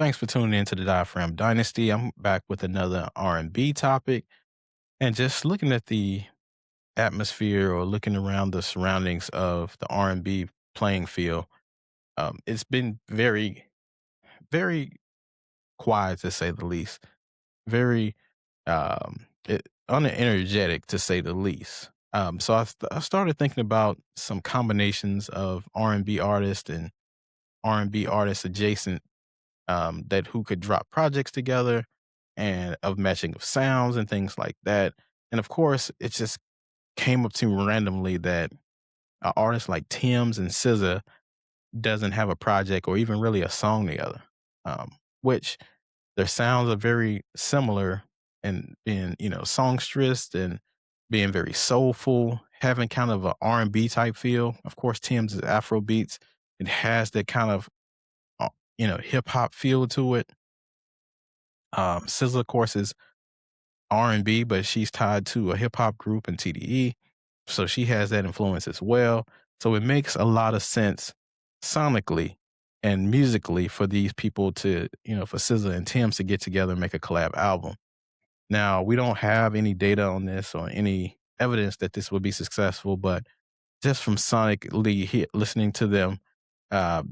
Thanks for tuning in to the Diaphragm Dynasty. I'm back with another R&B topic and just looking at the atmosphere or looking around the surroundings of the R&B playing field. It's been very quiet to say the least. Very unenergetic to say the least. So I started thinking about some combinations of R&B artists and R&B artists adjacent that who could drop projects together and of matching of sounds and things like that. And of course, it just came up to me randomly that an artist like Tems and SZA doesn't have a project or even really a song together, which their sounds are very similar and being, songstress and being very soulful, having kind of a R&B type feel. Of course, Tems is Afro beats. It has that kind of, hip hop feel to it. SZA, of course, is R&B, but she's tied to a hip hop group in TDE, so she has that influence as well. So it makes a lot of sense sonically and musically for these people to, for SZA and Tim's to get together and make a collab album. Now, we don't have any data on this or any evidence that this would be successful, but just from sonically listening to them,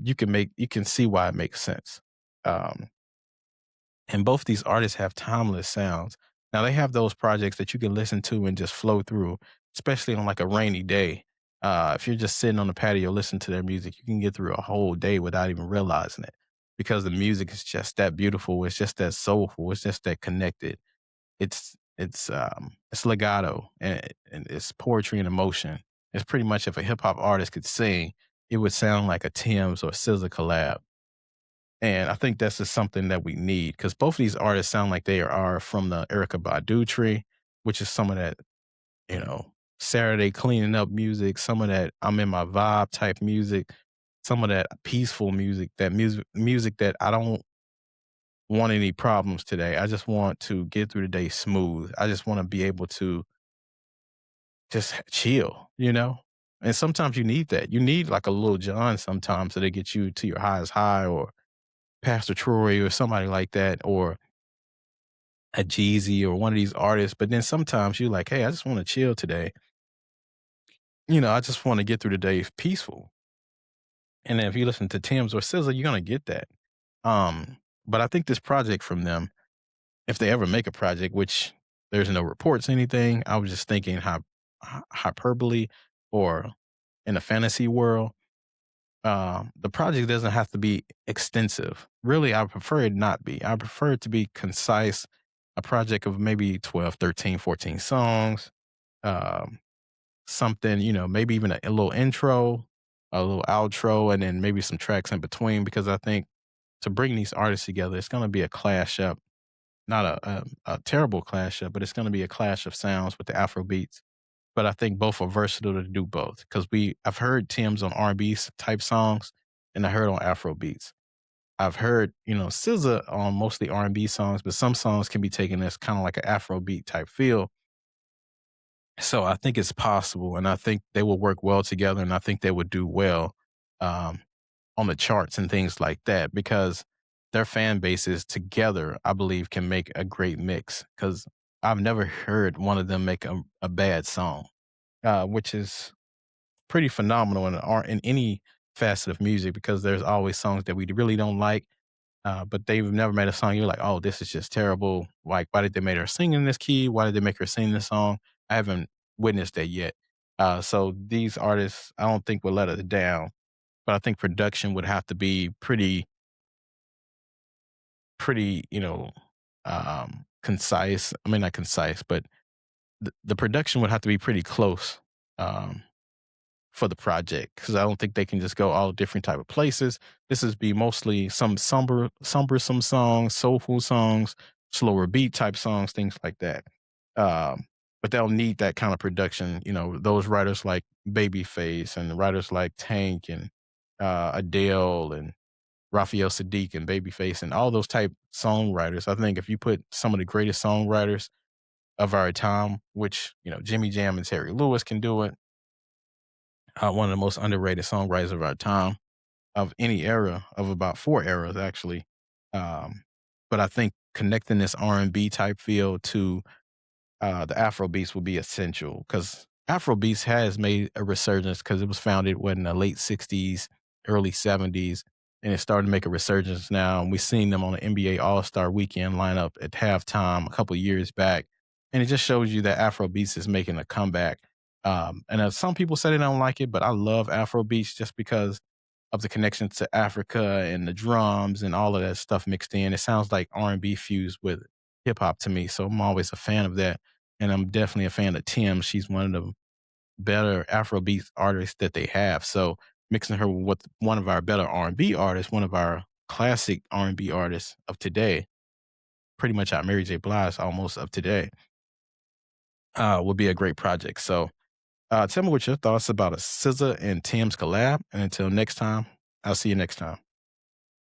you can see why it makes sense. Um, and both these artists have timeless sounds. Now they have those projects that you can listen to and just flow through, especially on like a rainy day. If you're just sitting on the patio listening to their music, you can get through a whole day without even realizing it because the music is just that beautiful. It's just that soulful. It's just that connected. It's legato and it's poetry and emotion. It's pretty much if a hip hop artist could sing, it would sound like a Tim's or SZA collab. And I think that's just something that we need because both of these artists sound like they are from the Erica Badu tree, which is some of that, Saturday cleaning up music, some of that I'm in my vibe type music, some of that peaceful music, that music that I don't want any problems today. I just want to get through the day smooth. I just want to be able to just chill. And sometimes you need that. You need like a little John sometimes so they get you to your highest high or Pastor Troy or somebody like that, or a Jeezy or one of these artists. But then sometimes you're like, hey, I just want to chill today. I just want to get through the day peaceful. And then if you listen to Tim's or SZA, you're gonna get that. But I think this project from them, if they ever make a project, which there's no reports, anything, I was just thinking hyperbole or in a fantasy world. The project doesn't have to be extensive. Really, I prefer it not be. I prefer it to be concise, a project of maybe 12, 13, 14 songs, um, something, maybe even a little intro, a little outro, and then maybe some tracks in between. Because I think to bring these artists together, it's going to be a clash up, not a terrible clash up, but it's going to be a clash of sounds with the Afro beats. But I think both are versatile to do both because I've heard Tim's on R&B type songs and I heard on Afro beats. I've heard, SZA on mostly R&B songs, but some songs can be taken as kind of like an Afro beat type feel. So I think it's possible, and I think they will work well together, and I think they would do well um, on the charts and things like that because their fan bases together, I believe, can make a great mix. Because I've never heard one of them make a bad song, which is pretty phenomenal in any facet of music because there's always songs that we really don't like, but they've never made a song you're like, "Oh, this is just terrible. Like, why did they make her sing in this key? Why did they make her sing this song?" I haven't witnessed that yet. So these artists, I don't think would let us down, but I think production would have to be pretty, concise. I mean, not concise, but the production would have to be pretty close. Um, for the project because I don't think they can just go all different type of places. This is be mostly some sombersome songs, soulful songs, slower beat type songs, things like that. Um, but they'll need that kind of production. Those writers like Babyface and writers like Tank and Adele and Raphael Sadiq and Babyface and all those type songwriters. I think if you put some of the greatest songwriters of our time, which Jimmy Jam and Terry Lewis can do it, one of the most underrated songwriters of our time, of any era, of about four eras, actually. Um, but I think connecting this R&B type feel to the Afro beats will be essential because Afro beats has made a resurgence because it was founded in the late '60s, early '70s, and it's starting to make a resurgence now. And we've seen them on the NBA All Star Weekend lineup at halftime a couple years back, and it just shows you that Afro beats is making a comeback. And some people say they don't like it, but I love Afro beats just because of the connection to Africa and the drums and all of that stuff mixed in. It sounds like R&B fused with hip hop to me, so I'm always a fan of that. And I'm definitely a fan of Tems. She's one of the better Afrobeat artists that they have. So mixing her with one of our better R&B artists, one of our classic R&B artists of today, pretty much our Mary J. Blige almost of today, would be a great project. So tell me what your thoughts about a SZA and Tems collab. And until next time, I'll see you next time.